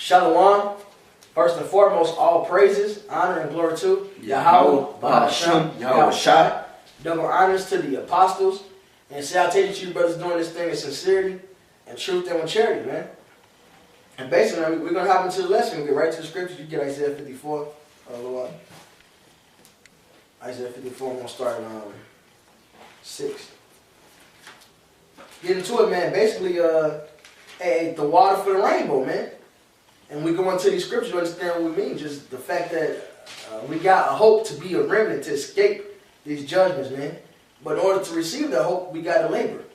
Shalom. First and foremost, all praises, honor, and glory to Yahweh, Bahashem, Yahweh Shai. Double honors to the apostles. And salutations to you brothers doing this thing in sincerity and truth and with charity, man. And basically, we're going to hop into the lesson. We'll get right to the scriptures. You get Isaiah 54. Isaiah 54, I'm going to start at 6. Get into it, man. Basically, Thawada For The Rainbow, man. And we go into these scriptures to understand what we mean. Just the fact that we got a hope to be a remnant, to escape these judgments, man. But in order to receive that hope, we got to labor.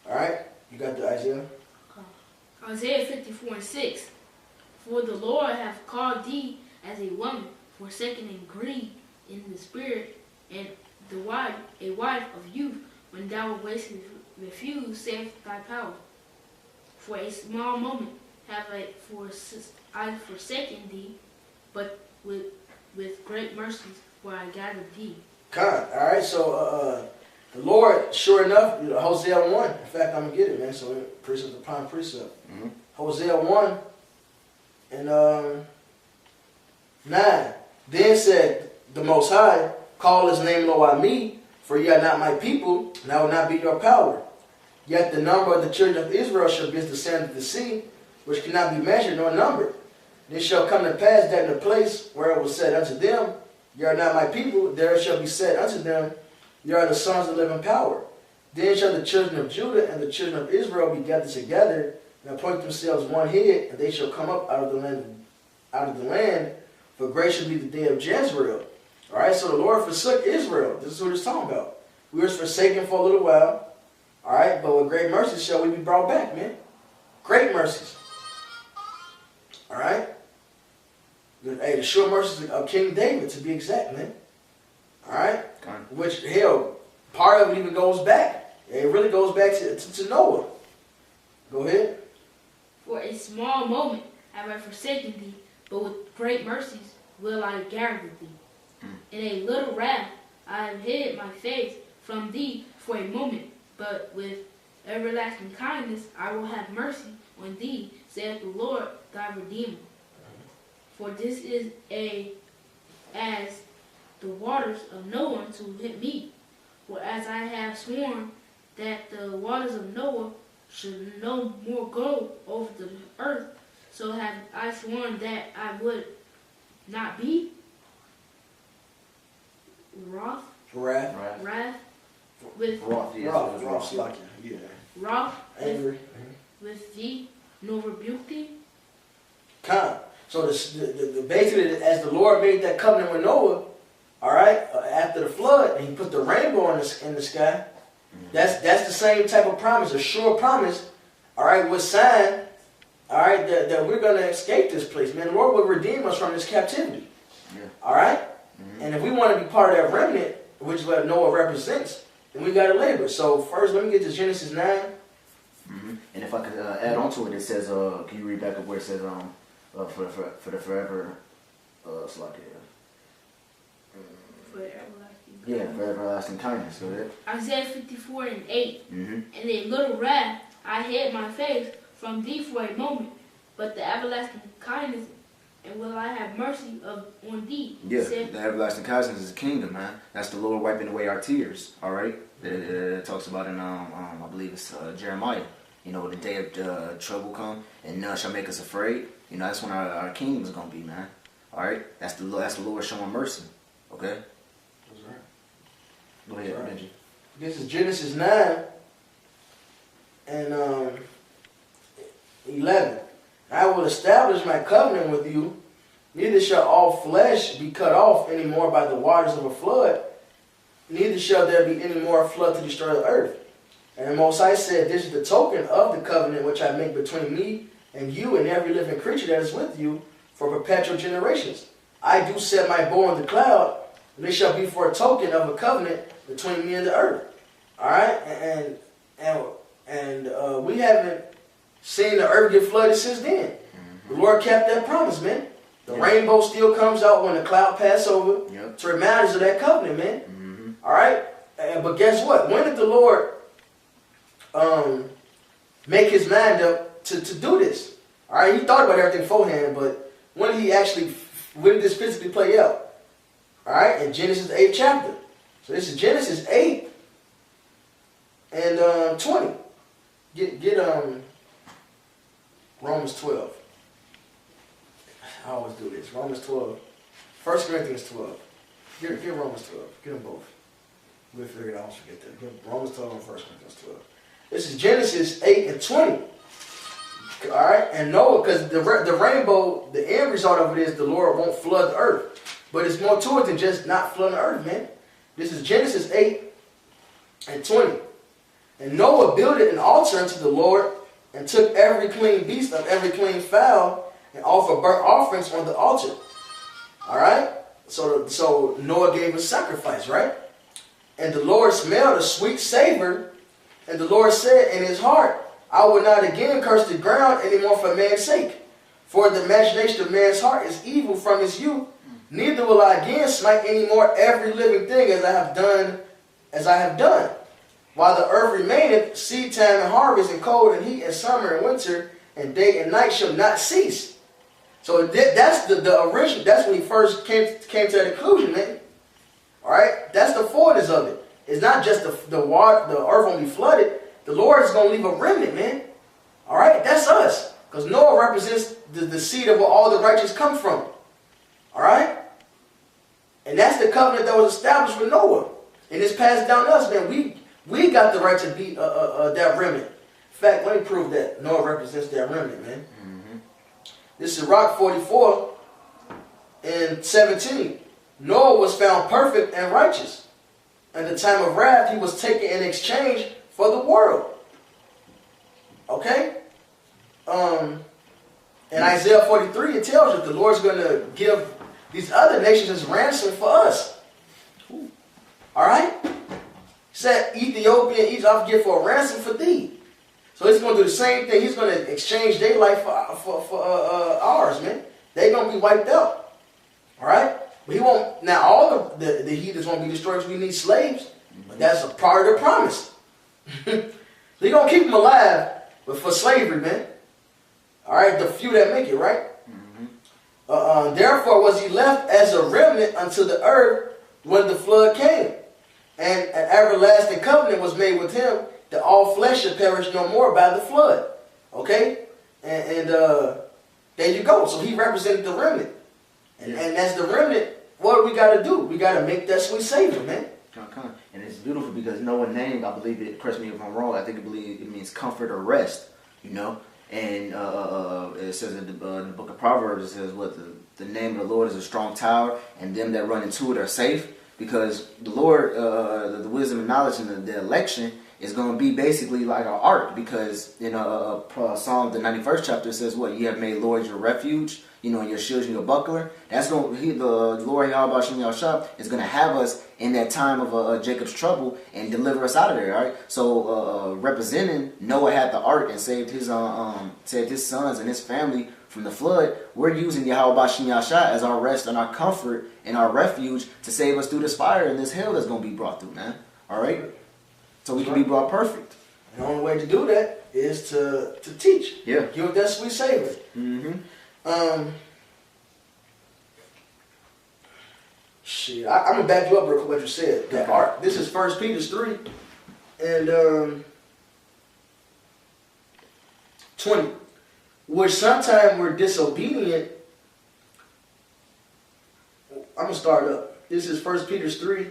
All right? You got the Isaiah? Isaiah 54:6. For the Lord hath called thee as a woman, forsaken and grieved in the spirit, and a wife of youth, when thou wast refused, saith thy power. For a small moment have I forsaken thee, but with great mercies will I gather thee. God, all right, so the Lord, sure enough, Hosea 1. In fact, I'm going to get it, man, so precept upon precept. Mm-hmm. Hosea 1 and 9. Then said the Most High, call his name, lo, I me, for ye are not my people, and I will not be your power. Yet the number of the children of Israel shall be as the sand of the sea, which cannot be measured nor numbered. Then shall come to pass that in the place where it was said unto them, ye are not my people, there shall be said unto them, ye are the sons of living power. Then shall the children of Judah and the children of Israel be gathered together, and appoint themselves one head, and they shall come up out of the land, for great shall be the day of Jezreel. All right, so the Lord forsook Israel. This is what it's talking about. We were forsaken for a little while. All right, but with great mercies shall we be brought back, man. Great mercies. All right. Hey, the sure mercies of King David, to be exact, man. All right. Which, hell, part of it even goes back. It really goes back to Noah. Go ahead. For a small moment have I forsaken thee, but with great mercies will I gather thee. In a little wrath I have hid my face from thee for a moment, but with everlasting kindness I will have mercy on thee, saith the Lord thy Redeemer. For this is as the waters of Noah to me. For as I have sworn that the waters of Noah should no more go over the earth, so have I sworn that I would not be wrath with thee, nor rebuke thee. Come. So basically, as the Lord made that covenant with Noah, all right, after the flood, and he put the rainbow in the sky, that's the same type of promise, a sure promise, all right, with sign, all right, that we're going to escape this place, man. The Lord will redeem us from this captivity, all right? And if we want to be part of that remnant, which is what Noah represents, then we got to labor. So first, let me get to Genesis 9. And if I could add on to it, it says, can you read back up where it says, for the forever, for everlasting kindness. Go ahead. Isaiah 54:8. In a little wrath I hid my face from thee for a moment, but the everlasting kindness and will I have mercy on thee. Yeah, the everlasting kindness is the kingdom, man. That's the Lord wiping away our tears. All right, it talks about in I believe it's Jeremiah. You know, the day of trouble come and none shall make us afraid. You know, that's when our kingdom is gonna be, man. All right, that's the Lord showing mercy. Okay. That's right. Go ahead, Benji. This is Genesis 9 and 11. I will establish my covenant with you. Neither shall all flesh be cut off any more by the waters of a flood. Neither shall there be any more flood to destroy the earth. And the Most High said, this is the token of the covenant which I make between me and you and every living creature that is with you for perpetual generations. I do set my bow in the cloud, and this shall be for a token of a covenant between me and the earth. All right? And we haven't seen the earth get flooded since then. The Lord kept that promise, man. The rainbow still comes out when the cloud passes over to remind us of that covenant, man. All right? But guess what? When did the Lord make his mind up to do this? All right, he thought about everything beforehand, but when did this physically play out? All right, in Genesis 8th chapter. So this is Genesis 8 and 20. Get Romans 12. I always do this. Romans 12. 1 Corinthians 12. Get Romans 12. Get them both. We'll figure it out. I always forget that. Get Romans 12 and 1 Corinthians 12. This is Genesis 8 and 20. All right, and Noah, because the rainbow, the end result of it is the Lord won't flood the earth. But it's more to it than just not flooding the earth, man. This is Genesis 8 and 20. And Noah built an altar unto the Lord and took every clean beast of every clean fowl and offered burnt offerings on the altar. All right? So Noah gave a sacrifice, right? And the Lord smelled a sweet savor. And the Lord said in his heart, I will not again curse the ground anymore for man's sake. For the imagination of man's heart is evil from his youth. Neither will I again smite any more every living thing as I have done. While the earth remaineth, seed time and harvest, and cold and heat, and summer and winter, and day and night shall not cease. So that's the original. That's when he first came to that conclusion, man. All right, that's the fullness of it. It's not just the water, the earth won't be flooded. The Lord is going to leave a remnant, man. All right, that's us, because Noah represents the seed of where all the righteous come from. All right, and that's the covenant that was established with Noah, and it's passed down to us, man. We got the right to be that remnant. In fact, let me prove that Noah represents that remnant, man. Mm-hmm. This is Rock 44 and 17. Noah was found perfect and righteous. At the time of wrath, he was taken in exchange for the world. Okay? In Isaiah 43, it tells you the Lord's going to give these other nations as ransom for us. All right? He said, Ethiopia and Egypt I'll give for a ransom for thee. So he's going to do the same thing. He's going to exchange their life for ours, man. They're going to be wiped out. All right? But he won't. Now, all the heathens won't be destroyed because we need slaves. But that's a part of the promise. So he's going to keep them alive, but for slavery, man. All right? The few that make it, right? Mm-hmm. Therefore was he left as a remnant unto the earth when the flood came. And an everlasting covenant was made with him that all flesh should perish no more by the flood. Okay? And there you go. So he represented the remnant. And as the remnant, what do we got to do? We got to make that sweet Savior, man. Okay. And it's beautiful because Noah named, I believe it, correct me if I'm wrong, I think it means comfort or rest, you know? And it says in the book of Proverbs, it says, what, the name of the Lord is a strong tower, and them that run into it are safe. Because the Lord, the wisdom and knowledge and the election is going to be basically like an ark. Because in Psalm the 91st chapter says, what, you have made Lord your refuge, you know, your shield and your buckler. That's going the Lord Yahweh Shem Yahshua is going to have us in that time of Jacob's trouble and deliver us out of there. All right. So representing Noah had the ark and saved his sons and his family from the flood. We're using Yahweh Shem Yahshua as our rest and our comfort and our refuge to save us through this fire and this hell that's going to be brought through, man. All right. So we can be brought perfect. And the only way to do that is to teach. Yeah. Give that sweet savor. Mm-hmm. Shit, I'm gonna back you up real quick. What you said, the ark. This is 1 Peter 3 and 20, which sometimes we're disobedient. I'm gonna start up. This is 1 Peter 3.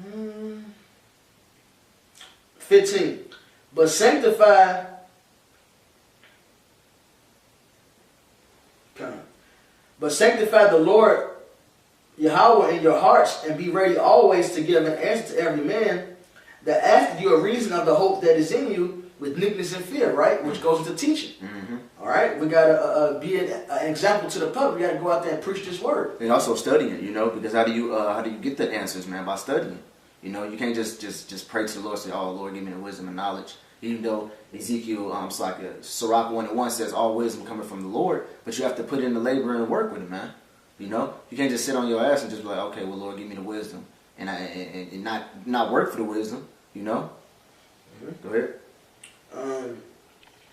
Mm. 15. But sanctify the Lord Yahweh in your hearts, and be ready always to give an answer to every man that asketh you a reason of the hope that is in you with meekness and fear, right? Which goes into teaching. Mm-hmm. All right? We got to be an example to the public. We got to go out there and preach this word. And also studying, you know, because how do you get the answers, man? By studying. You know, you can't just pray to the Lord and say, oh, Lord, give me the wisdom and knowledge. Even though Ezekiel, Sirach 1:1 says all wisdom coming from the Lord, but you have to put in the labor and work with it, man. You know, you can't just sit on your ass and just be like, okay, well, Lord, give me the wisdom. and not work for the wisdom, you know. Go ahead.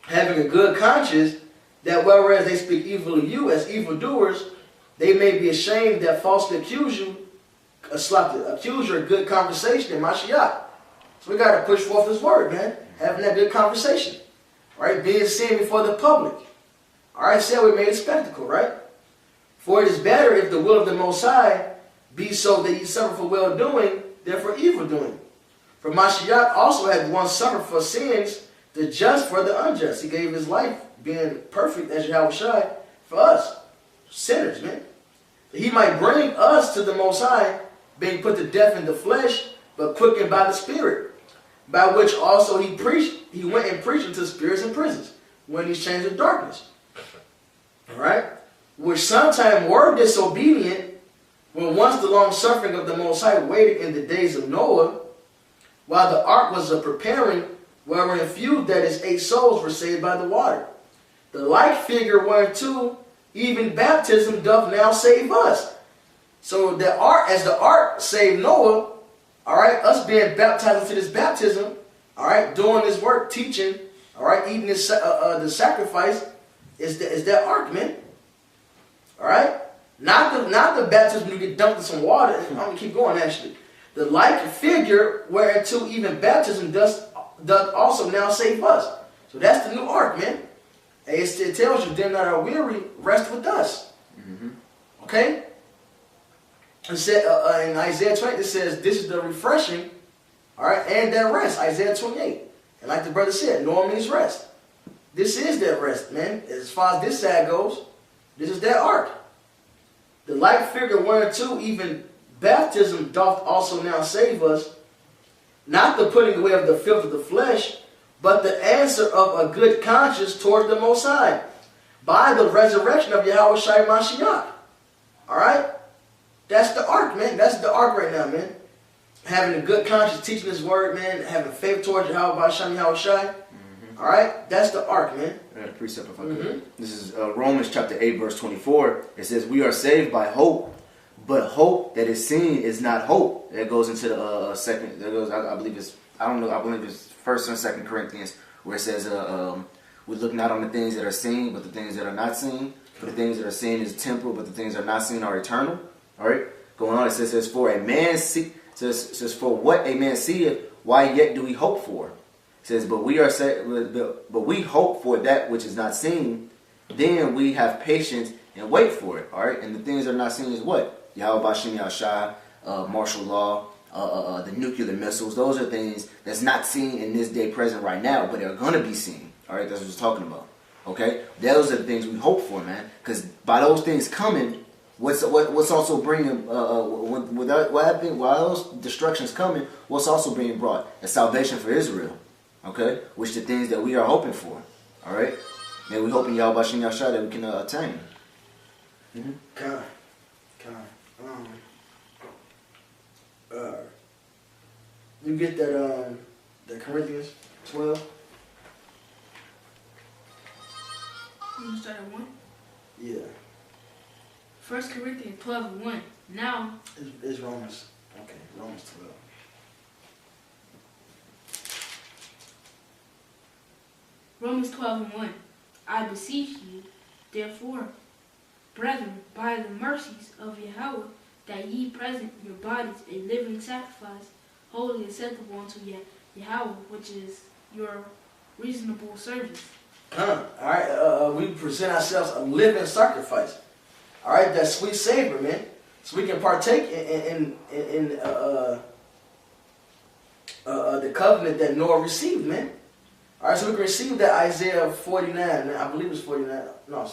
Having a good conscience, that whereas they speak evil of you as evildoers, they may be ashamed that falsely accuse you a good conversation in Mashiach. So we got to push forth His word, man. Having that good conversation. Right? Being seen before the public. Alright, said we made a spectacle, right? For it is better if the will of the Most High be so that ye suffer for well-doing than for evil-doing. For Mashiach also had once suffered for sins, the just for the unjust. He gave His life, being perfect as Yahweh Shai, for us, sinners, man. That He might bring us to the Most High, being put to death in the flesh, but quickened by the Spirit, by which also He went and preached unto spirits in prisons, when He's changed of darkness. Alright? Which sometime were disobedient, when once the long suffering of the Most High waited in the days of Noah, while the ark was a preparing, wherein few, that is 8 souls, were saved by the water. The like figure whereunto even baptism doth now save us. So the ark, as the ark saved Noah, alright, us being baptized into this baptism, alright, doing this work, teaching, alright, eating this the sacrifice, is that ark, man. Alright? Not the baptism you get dunked in some water. I'm going to keep going, actually. The like figure whereunto even baptism doth also now save us. So that's the new ark, man. It tells you, them that are weary, rest with us. Okay? It said, in Isaiah 20, it says, this is the refreshing, alright, and that rest. Isaiah 28. And like the brother said, Noah means rest. This is that rest, man. As far as this side goes, this is that ark. The like figure whereunto even baptism doth also now save us, not the putting away of the filth of the flesh, but the answer of a good conscience toward the Most High, by the resurrection of Yahweh Shai Mashiach. Alright? That's the ark, man. That's the ark right now, man. Having a good conscience, teaching His word, man. Having faith towards Yahweh Shai. Alright? That's the ark, man. I got a precept if I could. This is Romans chapter 8, verse 24. It says, we are saved by hope, but hope that is seen is not hope. That goes into the second, that goes, I believe it's 1st and 2nd Corinthians, where it says, we look not on the things that are seen, but the things that are not seen. For the things that are seen is temporal, but the things that are not seen are eternal. Alright? Going on, it says, for a man says, for what a man seeth, why yet do we hope for? It says, but we hope for that which is not seen, then we have patience and wait for it. Alright? And the things that are not seen is what? Yahweh Bashim Yahshai, martial law, the nuclear missiles. Those are things that's not seen in this day present right now, but they're going to be seen. Alright? That's what we're talking about. Okay? Those are the things we hope for, man. Because by those things coming, what's also bringing, while those destructions coming, what's also being brought? A salvation for Israel. Okay? Which the things that we are hoping for. Alright? And we hope in Yahweh Bashim Yahshai that we can attain. You get that Corinthians 12? You want to start at 1? Yeah. 1 Corinthians 12:1. Now, It's Romans. Okay, Romans 12. Romans 12:1. I beseech you, therefore, brethren, by the mercies of Yahweh, that ye present your bodies a living sacrifice, holy acceptable unto Yahweh, which is your reasonable service. Alright, we present ourselves a living sacrifice. Alright, that sweet savor, man. So we can partake in the covenant that Noah received, man. Alright, so we can receive that Isaiah 49, man. I believe it's 49. No,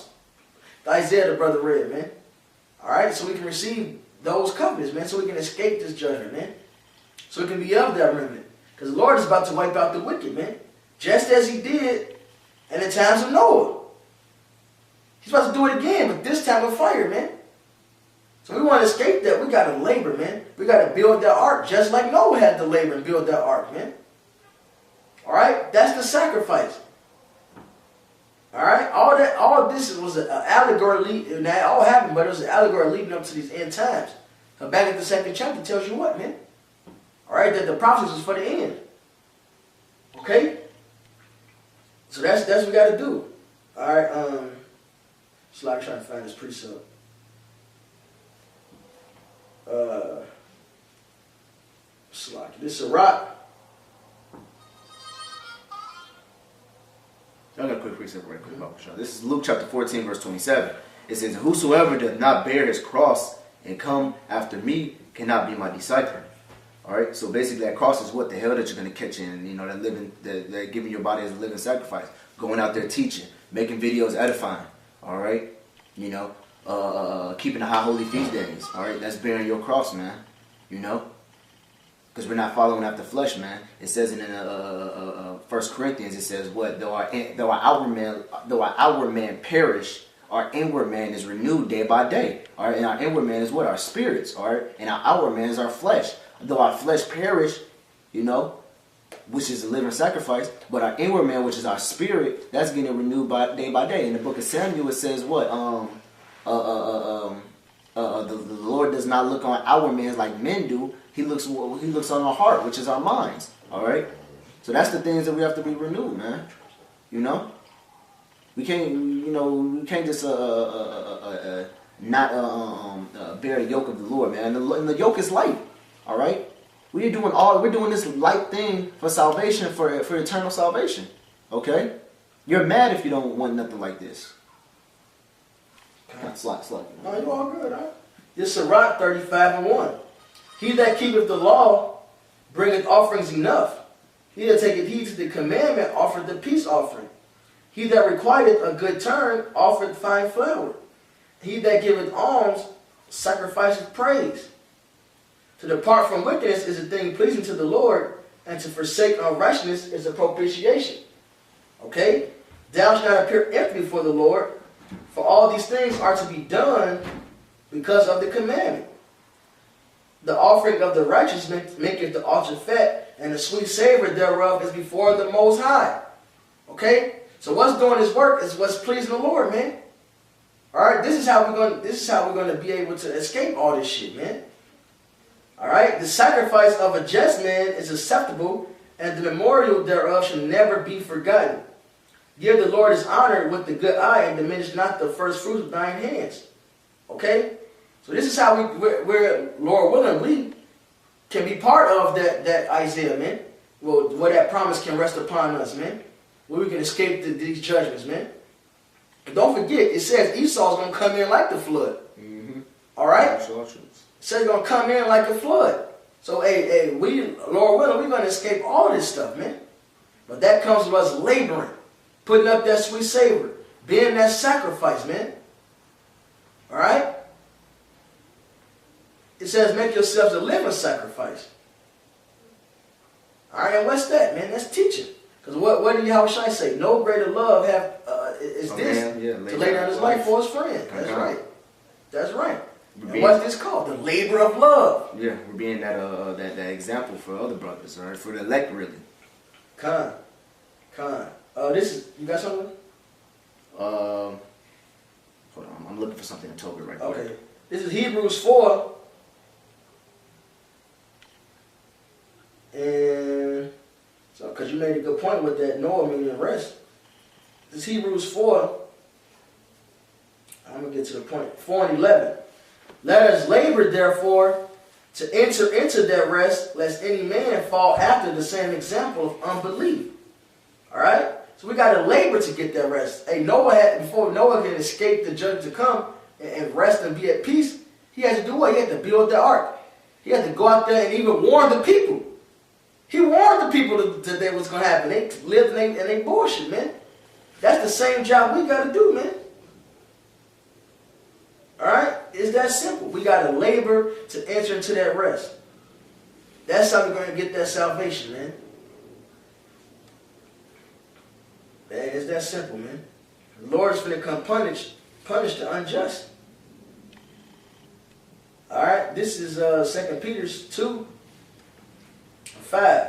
the Isaiah the brother read, man. Alright, so we can receive those covenants, man, so we can escape this judgment, man. So we can be of that remnant. Because the Lord is about to wipe out the wicked, man. Just as He did in the times of Noah. He's about to do it again, but this time with fire, man. So we want to escape that. We got to labor, man. We got to build that ark just like Noah had to labor and build that ark, man. Alright? That's the sacrifice. Alright? All this was an allegory. That all happened, but it was an allegory leading up to these end times. Habakkuk the 2nd chapter tells you what, man? All right, that the prophecies is for the end. Okay? So that's what we got to do. All right, it's like trying to find this precept. This is a rock. I got a quick precept right quick about Prashad. This is Luke chapter 14, verse 27. It says, "Whosoever does not bear his cross and come after me cannot be my disciple." All right. So basically, that cross is what the hell that you're going to catch in. You know, that giving your body as a living sacrifice, going out there teaching, making videos, edifying. All right. You know, keeping the high holy feast days. All right. That's bearing your cross, man. You know. Because we're not following after flesh, man. It says in 1 Corinthians, it says, "What though our outward man perish, our inward man is renewed day by day." All right, and our inward man is what? Our spirits. All right, and our outward man is our flesh. Though our flesh perish, you know, which is a living sacrifice, but our inward man, which is our spirit, that's getting renewed by day. In the book of Samuel, it says what? The Lord does not look on outward men like men do. He looks on our heart, which is our minds. All right. So that's the things that we have to be renewed, man. You know, we can't just not bear the yoke of the Lord, man. And the yoke is light. All right. We're doing this light thing for salvation, for eternal salvation. Okay. You're mad if you don't want nothing like this. Slack. No, you all good, huh? This is Sirach 35:1. "He that keepeth the law bringeth offerings enough. He that taketh heed to the commandment offereth the peace offering. He that requiteth a good turn offereth fine flour. He that giveth alms sacrificeth praise. To depart from wickedness is a thing pleasing to the Lord, and to forsake unrighteousness is a propitiation." Okay? "Thou shalt not appear empty before the Lord, for all these things are to be done because of the commandment. The offering of the righteous maketh the altar fat, and the sweet savor thereof is before the Most High." Okay? So what's doing this work is what's pleasing the Lord, man. All right? This is how we're going to be able to escape all this shit, man. All right? "The sacrifice of a just man is acceptable, and the memorial thereof shall never be forgotten. Give the Lord his honor with the good eye, and diminish not the first fruits of thine hands." Okay? So this is how we're Lord willing, we can be part of that Isaiah, man. Well, where that promise can rest upon us, man. Where we can escape these judgments, man. And don't forget, it says Esau's going to come in like the flood. Mm-hmm. All right? It says he's going to come in like a flood. So, we, Lord willing, we're going to escape all this stuff, man. But that comes with us laboring, putting up that sweet savor, being that sacrifice, man. All right? It says, "Make yourselves a living sacrifice." All right, and what's that, man? That's teaching. Because what did Yahushua say? No greater love is this, to lay down his life for his friend. That's right. That's right. And what's this called? The labor of love. Yeah, we're being that example for other brothers, all right? For the elect, really. Con. This is, you got something? Hold on, I'm looking for something in Tobit right quick. Okay. This is Hebrews 4. And so, because you made a good point with that Noah meaning rest. This is Hebrews 4. I'm going to get to the point. 4:11. "Let us labor, therefore, to enter into that rest, lest any man fall after the same example of unbelief." All right? So we got to labor to get that rest. Hey, before Noah can escape the judgment to come and rest and be at peace, he had to do what? He had to build the ark. He had to go out there and even warn the people. He warned the people that that was going to happen. They lived in they bullshit, man. That's the same job we got to do, man. All right? It's that simple. We got to labor to enter into that rest. That's how we're going to get that salvation, man. Man, it's that simple, man. The Lord is going to come punish the unjust. All right? This is 2 Peter 2. 5.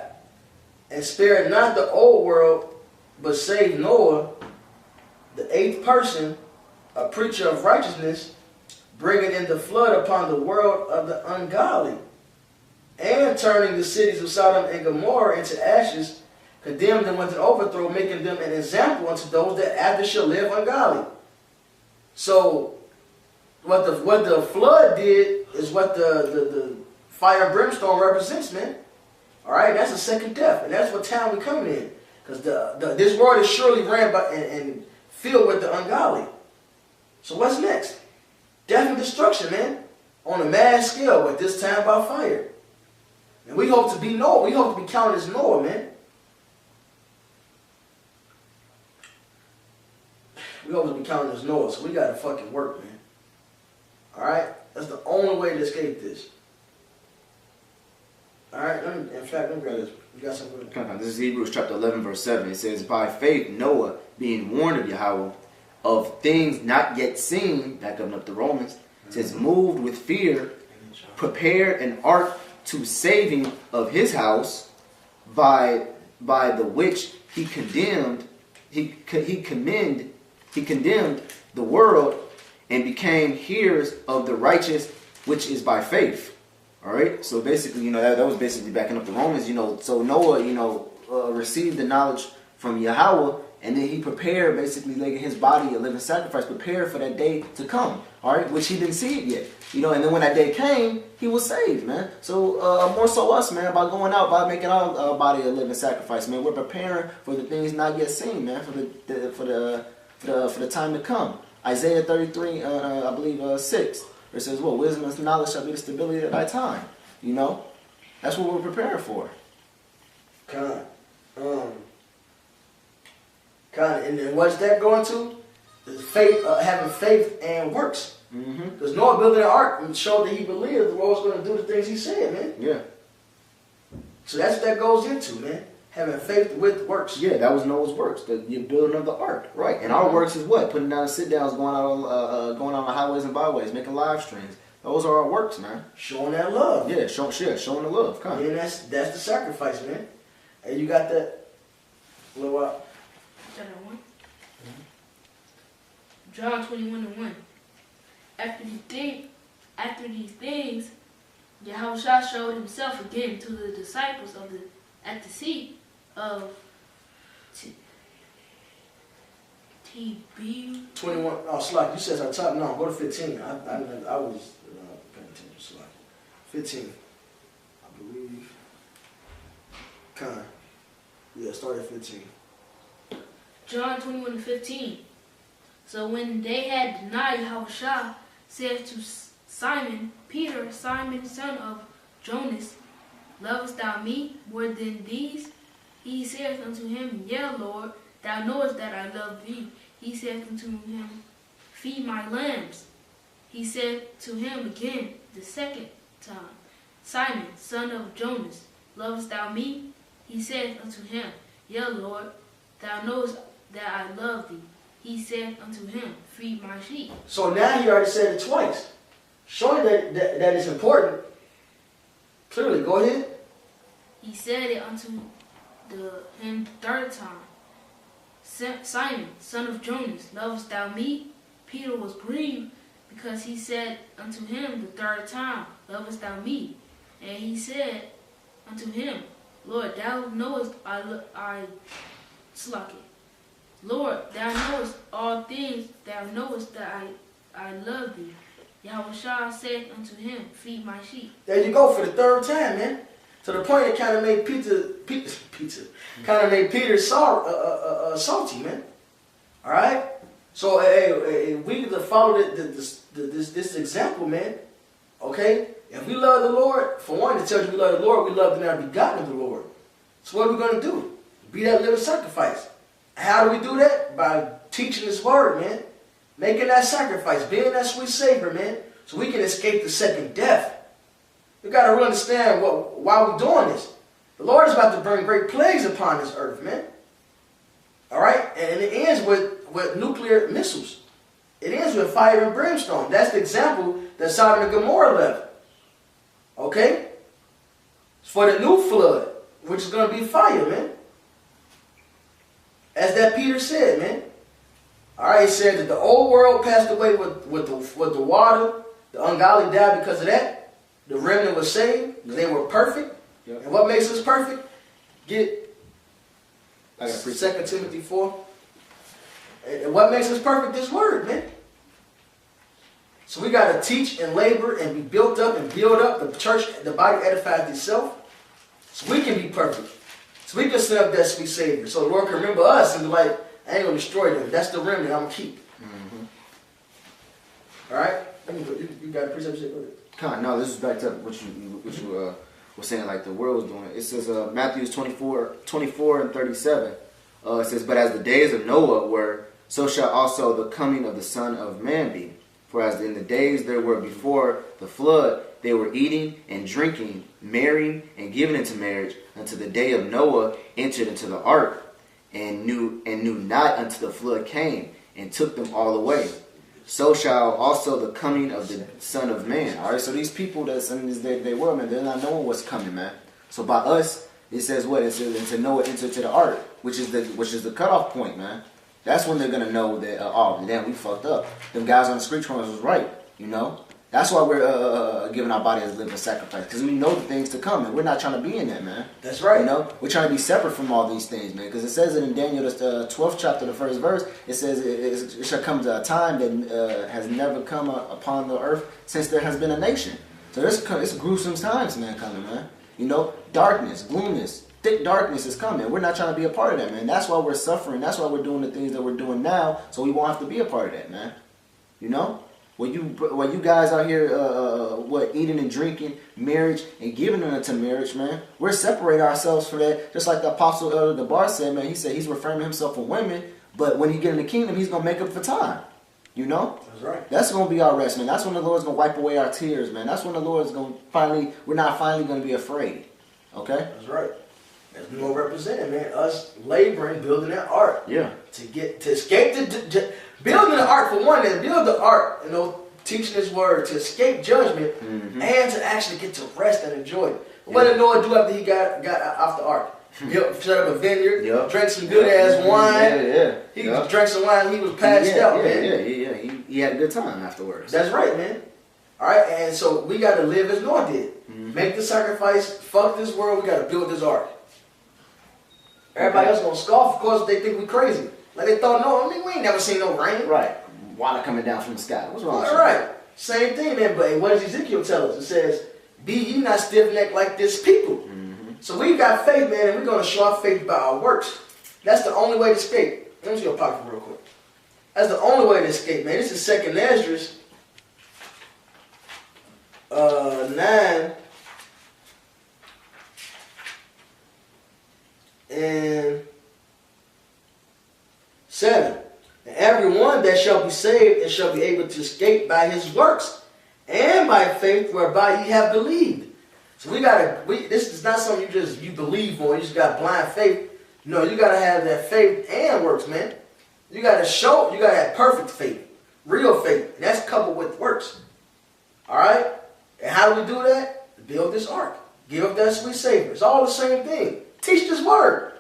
"And spare not the old world, but save Noah, the eighth person, a preacher of righteousness, bringing in the flood upon the world of the ungodly, and turning the cities of Sodom and Gomorrah into ashes, condemned them unto overthrow, making them an example unto those that after shall live ungodly. So, what the flood did is what the fire and brimstone represents, man. All right, that's the second death, and that's what time we're coming in, because this world is surely ran by and filled with the ungodly. So what's next? Death and destruction, man, on a mass scale, but this time by fire. And we hope to be Noah. We hope to be counted as Noah, man. We hope to be counted as Noah, so we got to fucking work, man. All right? That's the only way to escape this. All right? In fact, let me grab this. You got something? This is Hebrews chapter 11, verse 7. It says, by faith Noah, being warned of Yahweh, of things not yet seen, back up to Romans, it says, moved with fear, prepared an ark to saving of his house, by the which he condemned the world, and became hearers of the righteous, which is by faith. All right. So basically, that was basically backing up the Romans. So Noah, received the knowledge from Yahweh, and then he prepared, basically making his body a living sacrifice, prepared for that day to come. All right, which he didn't see it yet. And then when that day came, he was saved, man. So more so us, man, by going out, by making our body a living sacrifice, man. We're preparing for the things not yet seen, man, for the time to come. Isaiah 33, I believe 6, where it says, "Well, wisdom and knowledge shall be the stability of thy time." That's what we're preparing for. And what's that going to? Is faith, having faith and works. Because Noah building an ark and showed that he believed the Lord was going to do the things he said, man. Yeah. So that's what that goes into, man. Having faith with works. Yeah, that was Noah's works. The building of the ark, right? And our works is what? Putting down sit downs, going out on the highways and byways, making live streams. Those are our works, man. Showing that love. Yeah, showing the love. Come. And that's the sacrifice, man. And you got that little while. John 21:1. After these things, Yahushua showed himself again to the disciples at the sea of Tiberias. 21. Oh, Slack, you said on top. No, go to 15. I was paying attention. Slack. 15. I believe. Yeah, start at 15. John 21:15. So when they had denied, Yahushua said to Simon Peter, Simon, son of Jonas, lovest thou me more than these? He saith unto him, Yea, Lord, thou knowest that I love thee. He saith unto him, Feed my lambs. He said to him again the second time, Simon, son of Jonas, lovest thou me? He saith unto him, Yea, Lord, thou knowest that I love thee. He said unto him, Feed my sheep. So now he already said it twice. Showing that it's important. Clearly, go ahead. He said it unto him the third time. Simon, son of Jonas, lovest thou me? Peter was grieved because he said unto him the third time, Lovest thou me? And he said unto him, Lord, thou knowest Lord, thou knowest all things, thou knowest that I love thee. Yahushua said unto him, Feed my sheep. There you go for the third time, man. To the point it kind of made Peter salty, man. All right. So we need to follow this example, man. Okay. If we love the Lord, for one, it tells you we love the Lord. We love the now begotten of the Lord. So what are we going to do? Be that living sacrifice. How do we do that? By teaching His word, man. Making that sacrifice, being that sweet Savior, man, so we can escape the second death. You got to really understand why we're doing this. The Lord is about to bring great plagues upon this earth, man. All right? And it ends with nuclear missiles. It ends with fire and brimstone. That's the example that Sodom and Gomorrah left. Okay? For the new flood, which is going to be fire, man. As that Peter said, man. All right, he said that the old world passed away with the water, The ungodly died because of that. The remnant was saved because they were perfect. Yep. And what makes us perfect? Get I got 2 Timothy 4. And what makes us perfect? This word, man. So we got to teach and labor and be built up and build up the church, the body edifies itself. So we can be perfect. So we can set up that sweet Savior. So the Lord can remember us and be like, I ain't going to destroy them. That's the remnant I'm going to keep. All right? You got a precept? No, this is back to what you were saying, like the world was doing. It says Matthew 24 and 37. It says, but as the days of Noah were, so shall also the coming of the Son of Man be. For as in the days there were before the flood, they were eating and drinking, marrying and giving into marriage, until the day of Noah entered into the ark, and knew not until the flood came and took them all away. So shall also the coming of the Son of Man. All right, so these people that's in this day world, man, they're not knowing what's coming, man. So by us, it says what? It says until Noah entered to the ark, which is the cutoff point, man. That's when they're gonna know that oh damn, we fucked up. Them guys on the street corners was right, you know. That's why we're giving our body as a living sacrifice, because we know the things to come, and we're not trying to be in that, man. That's right. You know, we're trying to be separate from all these things, man. Because it says it in Daniel, the 12th chapter, the first verse. It says it shall come to a time that has never come upon the earth since there has been a nation. So it's gruesome times, man, coming, man. You know, darkness, gloominess, thick darkness is coming. We're not trying to be a part of that, man. That's why we're suffering. That's why we're doing the things that we're doing now, so we won't have to be a part of that, man. You know? When you guys out here, eating and drinking, marriage, and giving into marriage, man, we're separating ourselves from that. Just like the Apostle Elder DeBar said, man, he said he's refraining himself from women, but when he get in the kingdom, he's going to make up for time. You know? That's right. That's going to be our rest, man. That's when the Lord's going to wipe away our tears, man. That's when the Lord's going to we're not finally going to be afraid. Okay? That's right. As we going to represent, man, us laboring, building that ark. Yeah. To escape building the ark for one, and build the ark, you know, teaching His word, to escape judgment, and to actually get to rest and enjoy it. What did Noah do after he got off the ark? Set up a vineyard, drank some good ass wine. He drank some wine. He was passed out, man. He had a good time afterwards. That's right, man. All right, and so we got to live as Noah did. Make the sacrifice. Fuck this world. We got to build this ark. Everybody else gonna scoff, of course. They think we crazy. Like they thought, no, I mean, we ain't never seen no rain. Right. Water coming down from the sky. What's wrong with you? All right. Same thing, man. But what does Ezekiel tell us? It says, be ye not stiff-necked like this people. So we got faith, man, and we're going to show our faith by our works. That's the only way to escape. Let me see your pocket real quick. That's the only way to escape, man. This is 2nd Esdras 9 and 7. And everyone that shall be saved and shall be able to escape by his works and by faith whereby ye have believed. So this is not something you believe on. You just got blind faith. No, you got to have that faith and works, man. You got to have perfect faith, real faith. And that's coupled with works. All right? And how do we do that? Build this ark. Give up that sweet Savior. It's all the same thing. Teach this word.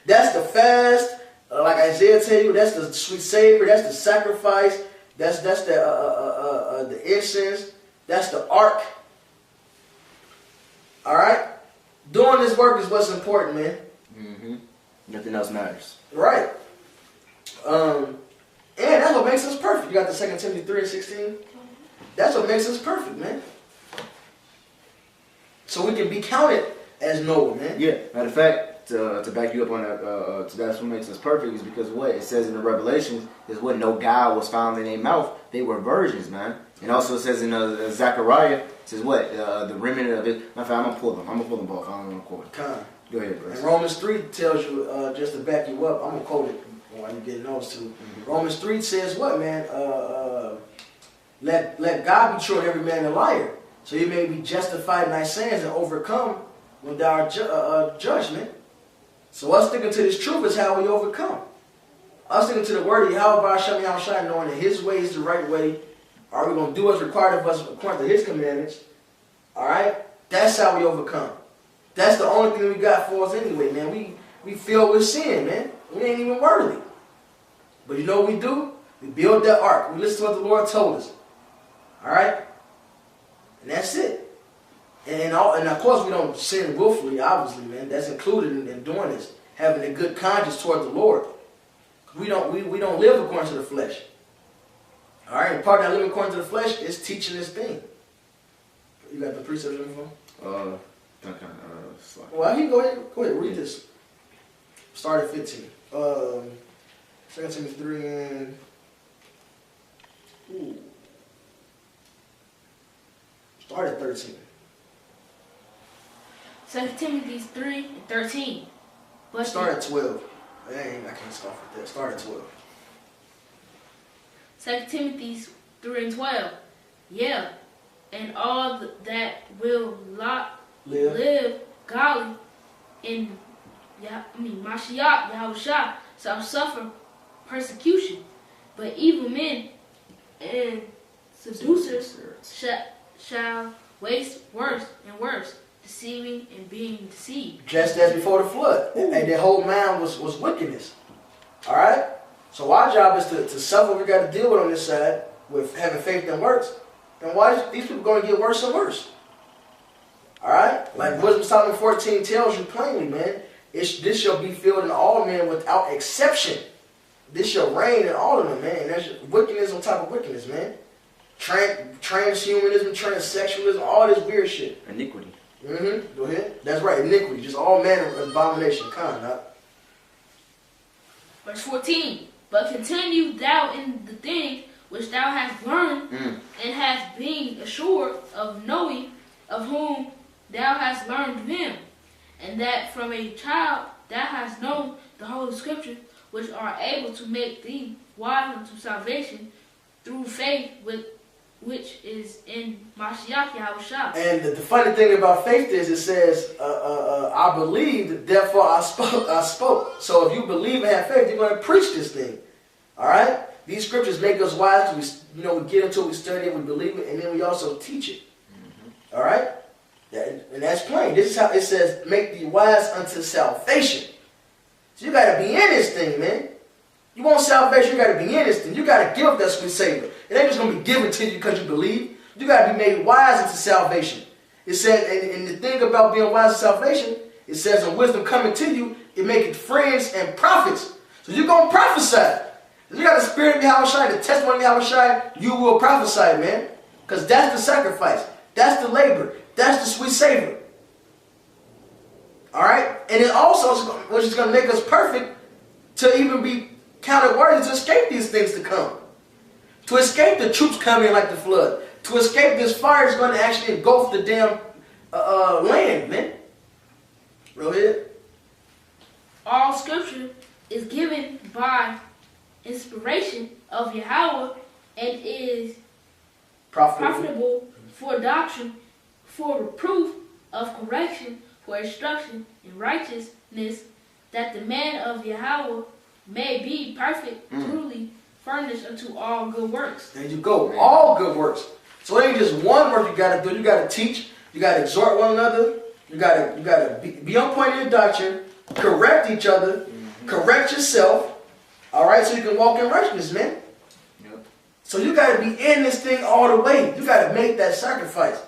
That's the fast. Like Isaiah tell you, that's the sweet Savior. That's the sacrifice. That's the incense. That's the ark. All right? Doing this work is what's important, man. Nothing else matters. Right. And that's what makes us perfect. You got the 2 Timothy 3 and 16? That's what makes us perfect, man. So we can be counted as Noah, man. Yeah. Matter of fact, to back you up on that, that's what makes us perfect, is because what it says in the Revelations is what no guile was found in their mouth. They were virgins, man. And also it says in Zechariah, it says what? The remnant of it. Matter of fact, I'm going to pull them both. I don't want to quote it. Go ahead, bro. And Romans 3 tells you, just to back you up, I'm going to quote it while you're getting those two. Romans 3 says what, man? Let God be true and every man a liar, so you may be justified in thy sins and overcome when thou art judgment. So us sticking to this truth is how we overcome. Us sticking to the word of Yahweh Hashem, knowing that His way is the right way. Are we going to do what's required of us according to His commandments? All right? That's how we overcome. That's the only thing we got for us anyway, man. We filled with sin, man. We ain't even worthy. But you know what we do? We build that ark. We listen to what the Lord told us. All right? And that's it. And of course we don't sin willfully, obviously, man. That's included in doing this. Having a good conscience toward the Lord. We don't live according to the flesh. All right, and part of that living according to the flesh is teaching this thing. You got the precepts on your phone? Well, you go ahead, read this. Start at 15. 2 Timothy 3 and... Start at 13. 2 Timothy 3 and 13. But Start at 12. I can't start with that. Start at 12. 2 Timothy 3 and 12. Yeah, and all that will live godly in Mashiach Yahushua shall suffer persecution, but evil men and seducers shall waste worse and worse, deceiving and being deceived. Just as before the flood. And their whole mind was wickedness. Alright? So our job is to suffer what we got to deal with on this side, with having faith in works. And why is these people going to get worse and worse? Alright? Like Wisdom Solomon 14 tells you plainly, man. This shall be filled in all men without exception. This shall reign in all of them, man. That's wickedness on top of wickedness, man. Transhumanism, transsexualism, all this weird shit. Iniquity. Go ahead. That's right, iniquity. Just all manner of abomination. Verse 14. But continue thou in the thing which thou hast learned, and hast been assured of knowing of whom thou hast learned of him, and that from a child thou hast known the Holy Scriptures, which are able to make thee wise unto salvation through faith which is in Mashiach Yahushua. And the funny thing about faith is it says, I believed, therefore I spoke. So if you believe and have faith, you're going to preach this thing. All right? These scriptures make us wise. We get into it, we study it, we believe it, and then we also teach it. All right? And that's plain. This is how it says, make thee wise unto salvation. So you got to be in this thing, man. You want salvation, you got to be in this thing. You got to give up that sweet savor. It ain't just going to be given to you because you believe. You got to be made wise into salvation. It says, and the thing about being wise to salvation, it says, in wisdom coming to you, it maketh friends and prophets. So you're going to prophesy. If you got the spirit of Yahushua, the testimony of Yahushua, you will prophesy, man. Because that's the sacrifice. That's the labor. That's the sweet savor. All right? And it also, which is going to make us perfect, to even be counted worthy to escape these things to come. To escape the troops coming like the flood. To escape this fire is going to actually engulf the damn land, man. Go ahead. All scripture is given by inspiration of Yahweh and is profitable for doctrine, for reproof, of correction, for instruction in righteousness, that the man of Yahweh may be perfect, truly furnished unto all good works. There you go. All good works. So it ain't just one work you got to do. You got to teach. You got to exhort one another. You got to be on point in your doctrine. Correct each other. Correct yourself. All right, so you can walk in righteousness, man. Yep. So you got to be in this thing all the way. You got to make that sacrifice.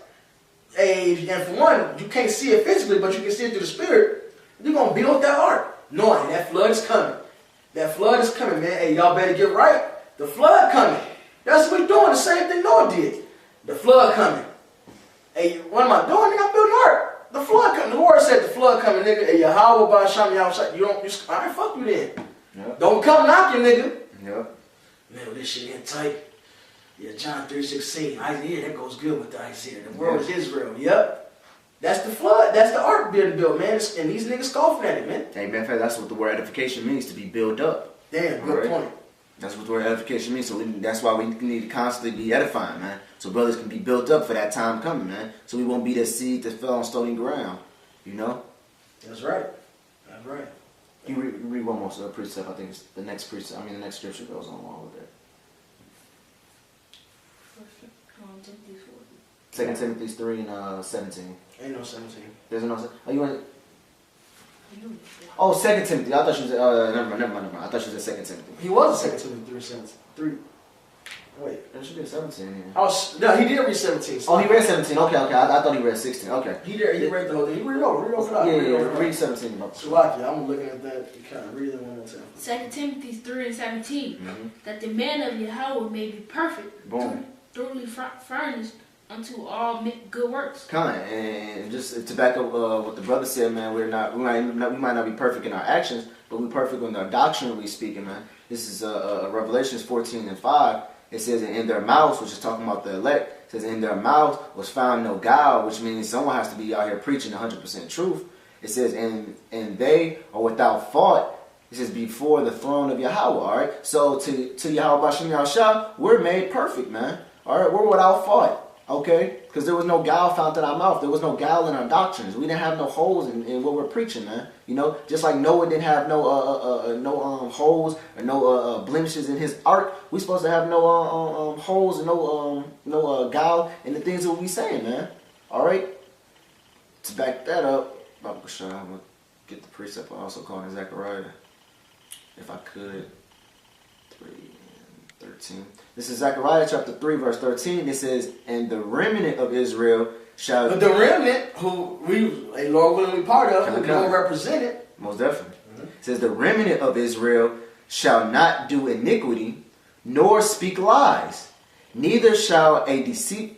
And for one, you can't see it physically, but you can see it through the spirit. You're going to build that ark, knowing that flood is coming. That flood is coming, man. Hey, y'all better get right. The flood coming. That's what we're doing. The same thing Noah did. The flood coming. Hey, what am I doing? Nigga, I'm building ark. The flood coming. The Lord said the flood coming, nigga. Hey, Yahweh by Sham Yahweh. All right, fuck you then. Yep. Don't come knocking, nigga. Yep. Man, this shit getting tight. Yeah, John 3:16. Isaiah, that goes good with the Isaiah. The world is Israel. Yep. That's the flood. That's the ark being built, man. And these niggas scoffing at it, man. Hey, man, that's what the word edification means, to be built up. Damn, good point. That's what the word edification means. So that's why we need to constantly be edifying, man. So brothers can be built up for that time coming, man. So we won't be that seed that fell on stony ground, you know? That's right. That's right. You read one more precept. I think it's the next precept. I mean, the next scripture goes along with that. 2 Timothy 3 and 17. Ain't no 17. There's no 17. Oh, you want? Oh, 2 Timothy. I thought she was. Never mind. I thought she was at 2 Timothy. He was at 2 Timothy 3:17. Wait. It should be 17. Yeah. No, he did read 17. Oh, he read 17. Okay. I thought he read 16. Okay. He read the whole thing. Read over for that. Yeah. Read 17. Salaki, I'm looking at that. You kind of read it one more time. 2 Timothy 3 and 17. Mm-hmm. That the man of Yahweh may be perfect, Boom. thoroughly furnished unto all good works. Kind and just to back up what the brother said, man, we might not be perfect in our actions, but we're perfect in our doctrinally speaking, man. This is Revelations 14 and 5. It says, in their mouths, which is talking about the elect, it says, in their mouth was found no guile, which means someone has to be out here preaching 100% truth. It says, and they are without fault. It says, before the throne of Yahweh, all right? So to Yahweh Bashem Yahushua, we're made perfect, man. All right, we're without fault. Okay, because there was no guile found in our mouth. There was no guile in our doctrines. We didn't have no holes in what we're preaching, man. You know, just like Noah didn't have no holes or no blemishes in his ark. We supposed to have no holes and no guile in the things that we saying, man. All right. To back that up, I'm gonna get the precept. I also call it Zechariah, if I could. 3:13. This is Zechariah chapter 3 verse 13. It says, and the remnant of Israel shall... But the remnant, who a Lord willing be part of, who we don't represent it. Most definitely. Mm-hmm. It says, the remnant of Israel shall not do iniquity, nor speak lies. Neither shall a deceitful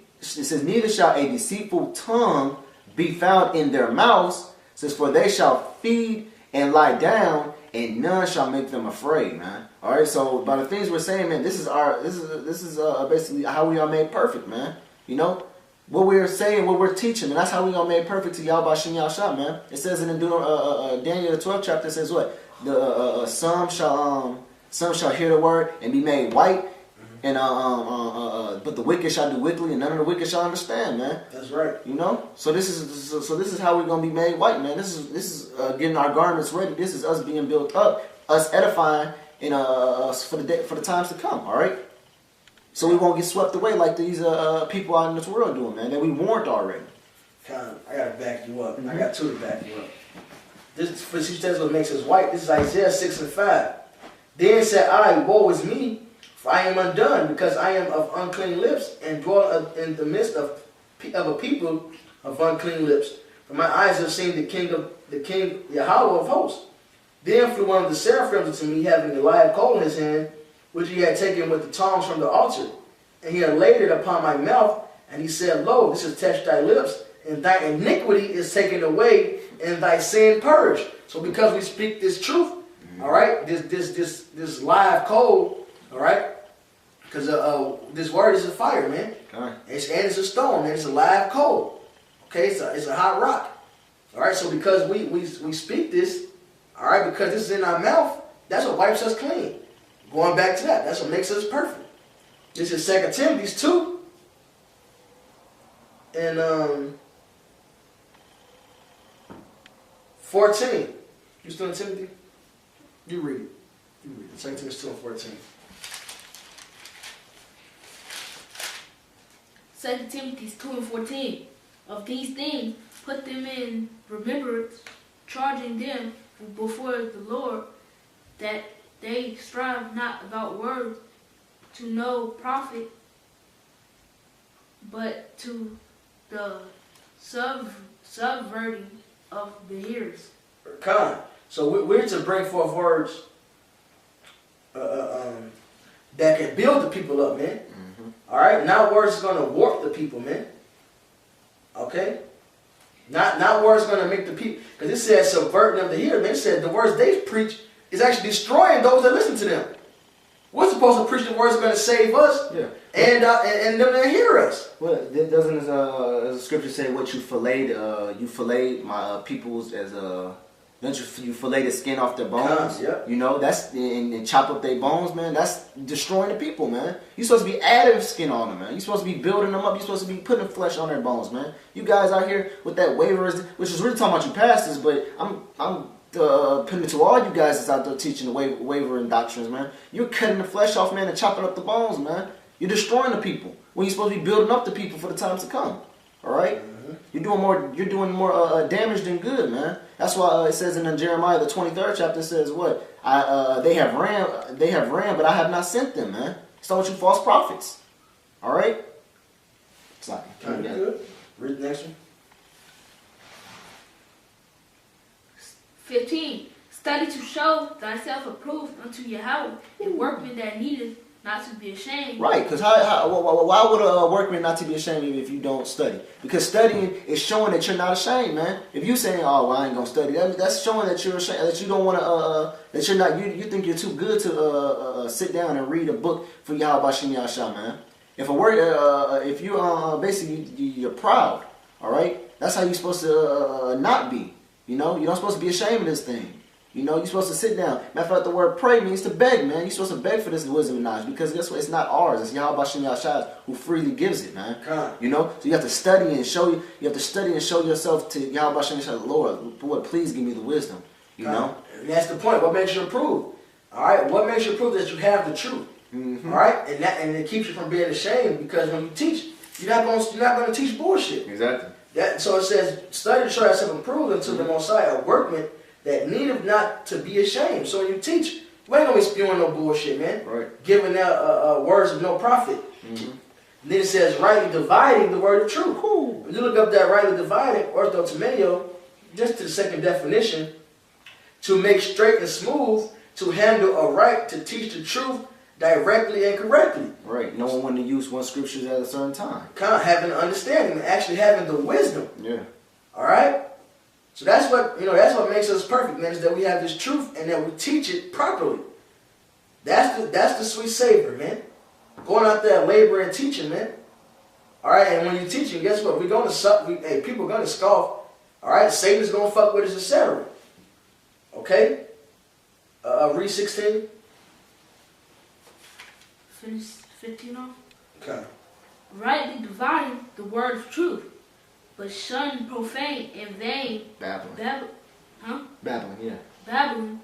tongue be found in their mouths. It says, for they shall feed and lie down, and none shall make them afraid, man. All right, so by the things we're saying, man, this is basically how we are made perfect, man. You know what we're saying, what we're teaching, and that's how we are made perfect to Yahweh Shem Yahshua, man. It says in Daniel the 12th chapter, it says what the some shall hear the word and be made white, and but the wicked shall do wickedly, and none of the wicked shall understand, man. That's right. You know, so this is how we're gonna be made white, man. This is getting our garments ready. This is us being built up, us edifying in for the times to come. All right, so we won't get swept away like these people out in this world doing, man. That we warned already. I gotta back you up. Mm-hmm. I got two to back you up. This for that's what makes us white. This is Isaiah 6 and 5. Then said I, woe is me, for I am undone, because I am of unclean lips, and dwell in the midst of a people of unclean lips. For my eyes have seen the King Yahweh of hosts. Then flew one of the seraphims unto me, having a live coal in his hand, which he had taken with the tongs from the altar. And he had laid it upon my mouth, and he said, lo, this has touched thy lips, and thy iniquity is taken away, and thy sin purged. So because we speak this truth, all right, this live coal, all right, because this word is a fire, man. Okay. And it's a stone, man. It's a live coal. Okay, it's a hot rock. All right, so because we speak this, all right, because this is in our mouth, that's what wipes us clean. Going back to that, that's what makes us perfect. This is 2 Timothy 2. And 14. You still in Timothy? You read it. 2 Timothy 2 and 14. 2 Timothy 2 and 14. Of these things, put them in remembrance, charging them before the Lord, that they strive not about words to no profit, but to the subverting of the hearers. So we're to bring forth words that can build the people up, man. Mm-hmm. All right, not words that's going to warp the people, man. Okay, not words going to make the people, because it says subverting of the hearers. Man, it said the words they preach is actually destroying those that listen to them. We're supposed to preach the words that are going to save us, yeah, and them that hear us. Well, doesn't the scripture say what you filleted my peoples as don't you fillet the skin off their bones? Yeah. You know, that's and chop up their bones, man. That's destroying the people, man. You're supposed to be adding skin on them, man. You're supposed to be building them up. You're supposed to be putting flesh on their bones, man. You guys out here with that waivers, which is really talking about you pastors, but I'm putting it to all you guys that's out there teaching the wavering doctrines, man. You're cutting the flesh off, man, and chopping up the bones, man. You're destroying the people when you're supposed to be building up the people for the times to come. All right. You're doing more damage than good, man. That's why it says in Jeremiah the 23rd chapter, it says what? They have ran, but I have not sent them, man. Start with you false prophets. All right? Sorry. Good. Read the next one. 15. Study to show thyself approved unto Yahweh, a workman that needeth not to be ashamed. Right, because why would a workman not to be ashamed if you don't study? Because studying is showing that you're not ashamed, man. If you saying, "Oh, well, I ain't gonna study," that's showing that you're ashamed, that you don't want to, that you're not, you think you're too good to sit down and read a book for Yahweh Shem Yahshua, man. If a word, if you basically you're proud, all right. That's how you're supposed to not be. You know, you're not supposed to be ashamed of this thing. You know, you're supposed to sit down. Matter of fact, the word pray means to beg, man. You're supposed to beg for this wisdom and knowledge because guess what? It's not ours. It's Yahweh Shem Yahshua who freely gives it, man. You know, so you have to study and show you. You have to study and show yourself to Yahweh Shem Yahshua, Lord, please give me the wisdom. You know, and that's the point. What makes you approve? All right, what makes you prove that you have the truth? Mm-hmm. All right, and it keeps you from being ashamed because when you teach, you're not going to teach bullshit. Exactly. So it says, study to show yourself approved unto the Messiah, a workman that needeth not to be ashamed. So when you teach, you ain't gonna be spewing no bullshit, man. Right. Giving out words of no profit. Mm-hmm. Then it says, rightly dividing the word of truth. When you look up that rightly dividing, orthotomeo, just to the second definition, to make straight and smooth, to handle aright, to teach the truth directly and correctly. Right. Knowing when to use one scriptures at a certain time. Kind of having the understanding, actually having the wisdom. Yeah. All right. So that's what that's what makes us perfect, man. Is that we have this truth and that we teach it properly. That's the sweet savor, man. Going out there laboring and teaching, man. All right. And when you're teaching, guess what? We're gonna suck. People are gonna scoff. All right. Satan's gonna fuck with us, etc. Okay. Read 16. Finish 15 off. Okay. Rightly dividing the word of truth, but shun profane and vain Babbling. Babbling, yeah. babbling,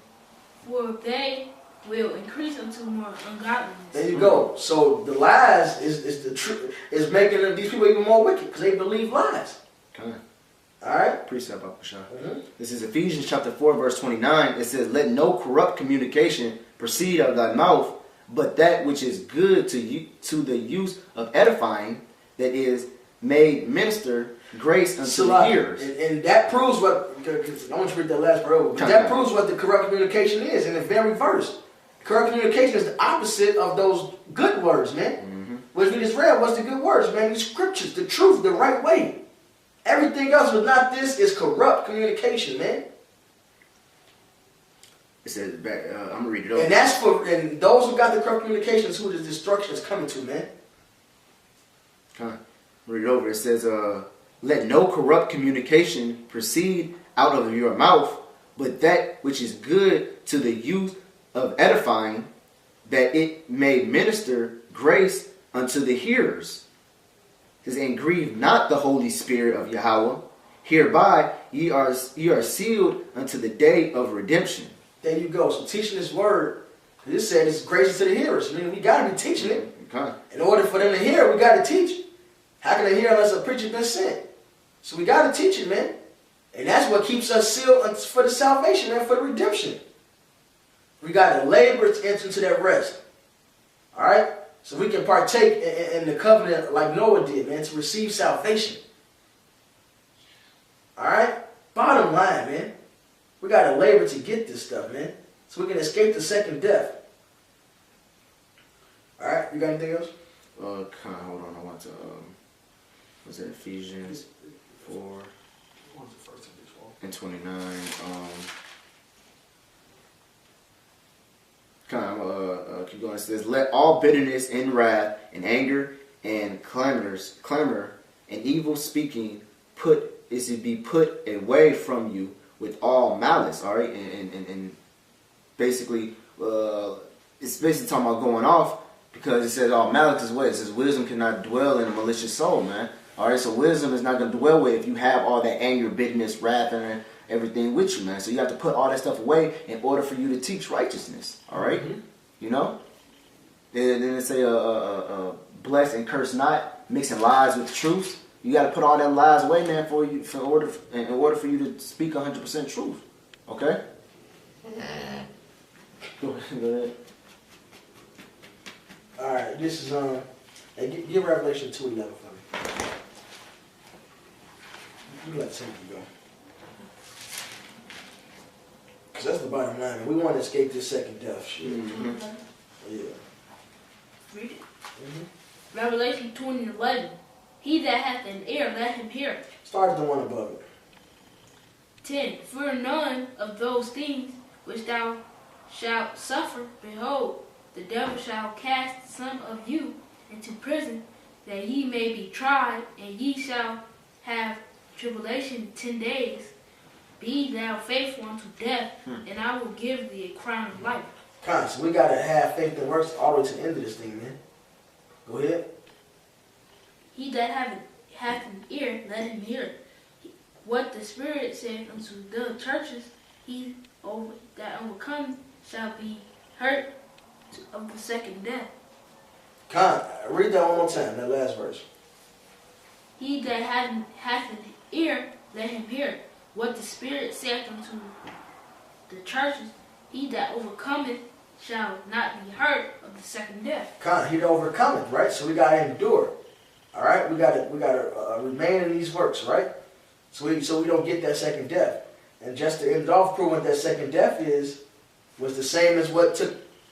for they will increase unto more ungodliness. There you go. So the lies is the truth is making these people even more wicked because they believe lies. Okay. All right. Precept, Apasha. Mm-hmm. This is Ephesians chapter 4, verse 29. It says, "Let no corrupt communication proceed out of thy mouth, but that which is good to you, to the use of edifying, that is made minister grace unto the hearers." And that proves what, I want you to read that last part over, but that proves what the corrupt communication is in the very verse. Corrupt communication is the opposite of those good words, man. Mm-hmm. Which we just read, what's the good words, man? The scriptures, the truth, the right way. Everything else was not this is corrupt communication, man. It says, back, I'm going to read it over. And those who got the corrupt communication is who the destruction is coming to, man. Okay. Read it over. It says, "Let no corrupt communication proceed out of your mouth, but that which is good to the use of edifying, that it may minister grace unto the hearers. It says, and grieve not the Holy Spirit of Yahweh. Hereby ye are sealed unto the day of redemption." There you go. So teaching this word, it said it's gracious to the hearers. I mean, we got to be teaching it. Okay. In order for them to hear, we got to teach. How can they hear unless a preacher been sent? So we got to teach it, man. And that's what keeps us sealed for the salvation, man, for the redemption. We got to labor to enter into that rest. All right? So we can partake in the covenant like Noah did, man, to receive salvation. All right? Bottom line, man. We got to labor to get this stuff, man. So we can escape the second death. All right? You got anything else? Hold on. I want to, was it Ephesians 4 and 29? Keep going. It says, "Let all bitterness and wrath and anger and clamor and evil speaking be put away from you with all malice." All right, and basically, it's basically talking about going off because it says all malice is what it says. Wisdom cannot dwell in a malicious soul, man. All right, so wisdom is not going to dwell with if you have all that anger, bitterness, wrath, and everything with you, man. So you have to put all that stuff away in order for you to teach righteousness. All right, you know. Then it say, "Bless and curse not, mixing lies with truth." You got to put all that lies away, man, in order for you to speak 100% truth. Okay. Go ahead. All right, this is hey, give Revelation 2:11 for me. You let Timothy go. Cause that's the bottom line. Man. We want to escape this second death shit. Yeah. Read it. Revelation 2:11. He that hath an ear, let him hear. Start at the one above it. 10. Fear none of those things which thou shalt suffer. Behold, the devil shall cast some of you into prison, that ye may be tried, and ye shall have tribulation 10 days. Be thou faithful unto death, and I will give thee a crown of life. So we gotta have faith that works all the way to the end of this thing, man. Go ahead. He that hath an ear, let him hear. What the Spirit saith unto the churches, he that overcomes shall be hurt of the second death. Read that one more time, that last verse. He that hath an ear, let him hear. What the Spirit saith unto the churches, he that overcometh shall not be hurt of the second death. He that overcometh, right? So we gotta endure. All right, we gotta remain in these works, right? So we don't get that second death. And just to end off, proving what that second death was the same as what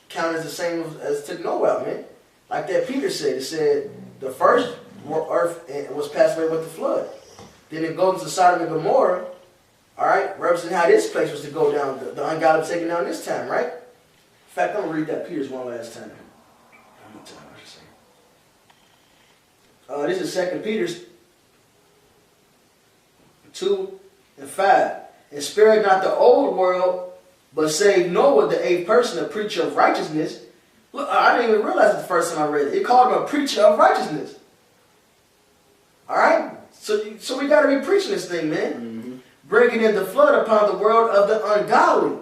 counted as the same as took Noah out, man. Like that Peter said, it said the first earth was passed away with the flood. Then it goes to Sodom and Gomorrah, all right, representing how this place was to go down, the ungodly was taken down this time, right? In fact, I'm going to read that Peter's one last time. One more time, I should say. This is 2 Peter's 2:5. And spared not the old world, but saved Noah, the eighth person, a preacher of righteousness. Look, I didn't even realize it the first time I read it. It called him a preacher of righteousness. All right? So we got to be preaching this thing, man. Bringing in the flood upon the world of the ungodly.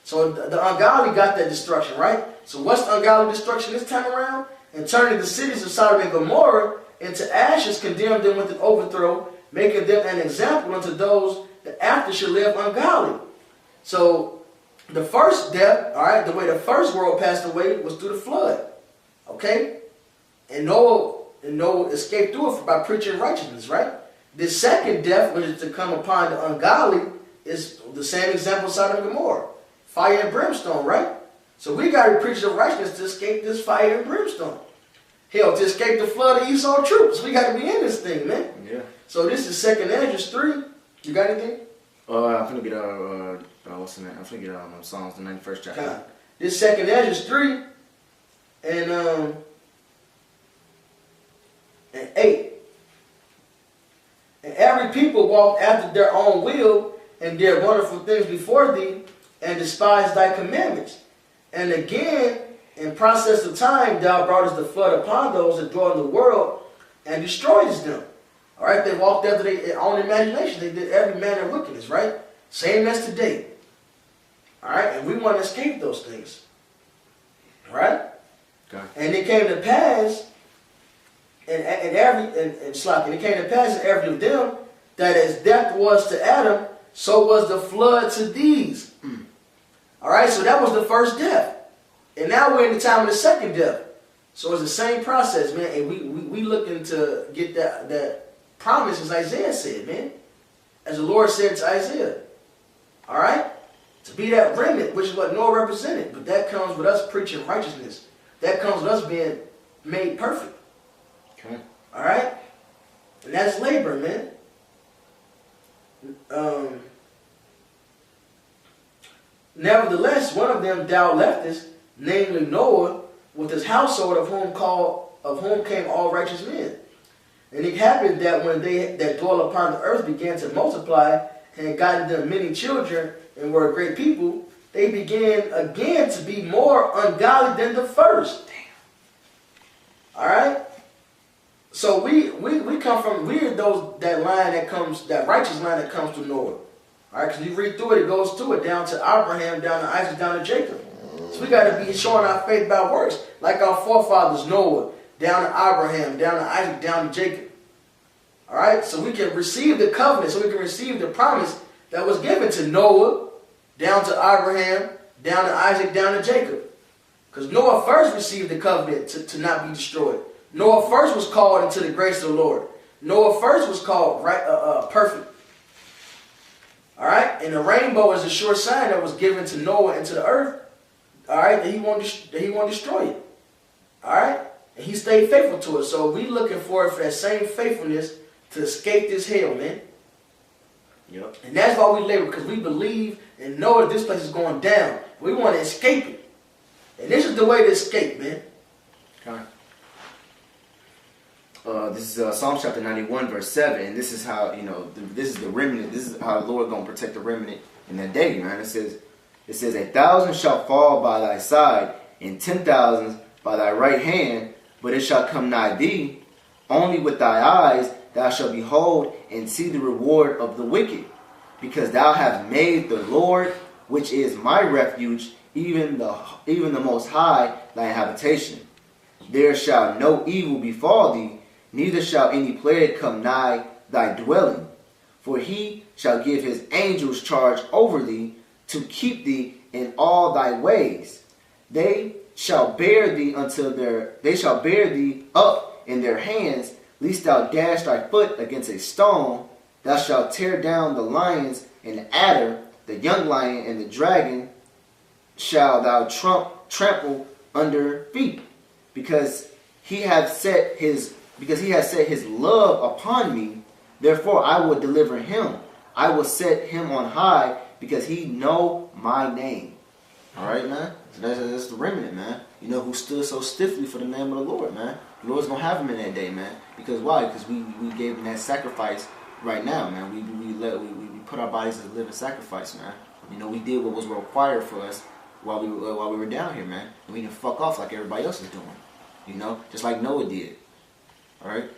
So the ungodly got that destruction, right? So what's the ungodly destruction this time around? And turning the cities of Sodom and Gomorrah into ashes, condemned them with an overthrow, making them an example unto those that after should live ungodly. So the first death, all right, the way the first world passed away was through the flood. Okay? And Noah escaped through it by preaching righteousness, right? The second death, which is to come upon the ungodly, is the same example of Sodom and Gomorrah. Fire and brimstone, right? So we got to preach the righteousness to escape this fire and brimstone. Hell, to escape the flood of Esau troops. We got to be in this thing, man. Yeah. So this is 2 Ezra 3. You got anything? I'm gonna get what's the name? I'm gonna get Psalms, the 91st chapter. This 2 Ezra 3 and 8. And every people walked after their own will and did wonderful things before thee, and despised thy commandments. And again, in process of time, thou broughtest the flood upon those that dwell in the world, and destroyest them. All right, they walked after their own imagination. They did every manner of wickedness, right? Same as today. All right, and we want to escape those things. All right? Okay. And it came to pass, and it came to pass in every of them, that as death was to Adam, so was the flood to these. All right, so that was the first death. And now we're in the time of the second death. So it's the same process, man. And we looking to get that promise, as Isaiah said, man. As the Lord said to Isaiah. All right? To be that remnant, which is what Noah represented. But that comes with us preaching righteousness. That comes with us being made perfect. Okay. All right? And that's labor, man. Nevertheless, one of them thou leftest, namely Noah, with his household, of whom came all righteous men. And it happened that when they that dwell upon the earth began to multiply, and had gotten them many children, and were a great people, they began again to be more ungodly than the first. Damn. All right. So we come from, we're that righteous line that comes through Noah. All right, because you read through it, it goes to it, down to Abraham, down to Isaac, down to Jacob. So we got to be showing our faith by works, like our forefathers, Noah, down to Abraham, down to Isaac, down to Jacob. All right, so we can receive the covenant, so we can receive the promise that was given to Noah, down to Abraham, down to Isaac, down to Jacob. Because Noah first received the covenant to not be destroyed. Noah first was called into the grace of the Lord. Noah first was called perfect. All right? And the rainbow is a sure sign that was given to Noah and to the earth. All right? That he won't destroy it. All right? And he stayed faithful to it. So we looking for that same faithfulness to escape this hell, man. Yep. And that's why we labor, because we believe and know that this place is going down. We want to escape it. And this is the way to escape, man. Okay. This is Psalm chapter 91, verse 7. And this is how, this is the remnant. This is how the Lord going to protect the remnant in that day, man. It says, 1,000 shall fall by thy side, and 10,000 by thy right hand, but it shall come nigh thee. Only with thy eyes thou shalt behold and see the reward of the wicked. Because thou hast made the Lord, which is my refuge, even the Most High, thy habitation. There shall no evil befall thee, neither shall any plague come nigh thy dwelling. For he shall give his angels charge over thee, to keep thee in all thy ways. They shall bear thee up in their hands, lest thou dash thy foot against a stone. Thou shalt tear down the lions and the adder, the young lion and the dragon shall thou trample under feet. Because he hath set his love upon me, therefore I will deliver him. I will set him on high, because he know my name. All right, man. So that's the remnant, man. You know who stood so stiffly for the name of the Lord, man. The Lord's gonna have him in that day, man. Because why? Because we gave him that sacrifice right now, man. We put our bodies as a living sacrifice, man. We did what was required for us while we were down here, man. And we didn't fuck off like everybody else is doing. Just like Noah did. All right.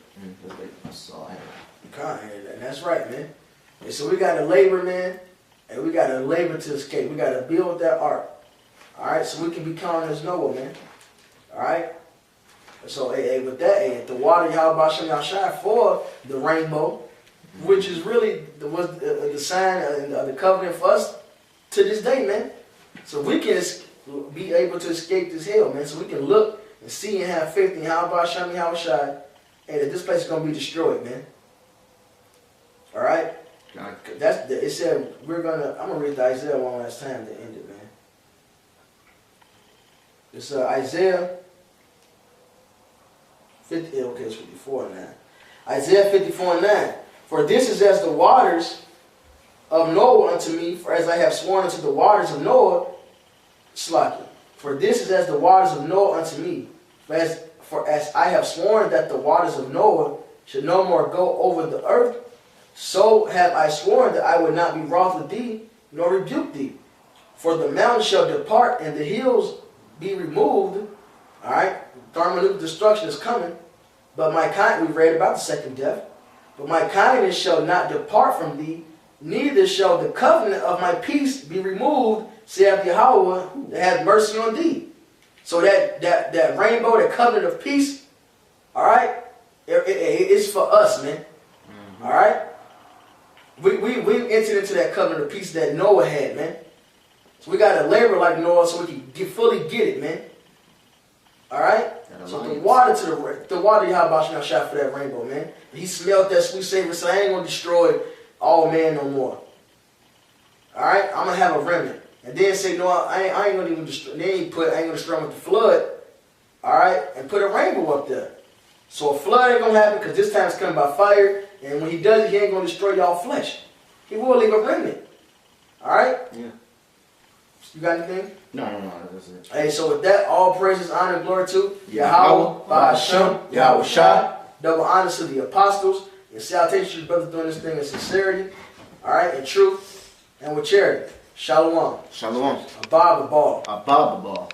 That's all I have. And that's right, man. And so we got to labor, man. And we got to labor to escape. We got to build that ark. All right, so we can be counted as Noah, man. All right. So, with that, the water Yahweh Shem Yahshai for the rainbow, which is really the sign of the covenant for us to this day, man. So we can be able to escape this hell, man. So we can look and see and have faith in Yahweh Shem Yahshai, and that this place is gonna be destroyed, man. All right. It said I'm gonna read the Isaiah one last time to end it, man. It's Isaiah 50. Okay, it's 54:9. Isaiah 54:9. For this is as the waters of Noah unto me, for as I have sworn unto the waters of Noah, Slakia. For this is as the waters of Noah unto me, for as I have sworn that the waters of Noah should no more go over the earth, so have I sworn that I would not be wroth with thee, nor rebuke thee. For the mountains shall depart, and the hills be removed. All right, thermonuclear destruction is coming. But my kind, we read about the second death. But my kindness shall not depart from thee, neither shall the covenant of my peace be removed, saith Yahweh, that hath mercy on thee. So that rainbow, that covenant of peace, all right, it's for us, man. All right, we entered into that covenant of peace that Noah had, man. So we got to labor like Noah so we can fully get it, man. All right. So the water Yahweh Shem shot for that rainbow, man. He smelled that sweet savor, so I ain't gonna destroy all man no more. All right, I'm gonna have a remnant, and then say no, I ain't gonna even destroy. Then I ain't gonna destroy him with the flood. All right, and put a rainbow up there. So a flood ain't gonna happen because this time it's coming by fire, and when he does it, he ain't gonna destroy y'all flesh. He will leave a remnant. All right. Yeah. You got anything? No, that's it. Hey, so with that, all praises, honor, and glory to Yahweh, Ba'ashem, Yahweh Shai. Double honor to the apostles. And salutations to your brothers doing this thing in sincerity, all right, in truth, and with charity. Shalom. Shalom. Abba the ball. Abba the ball.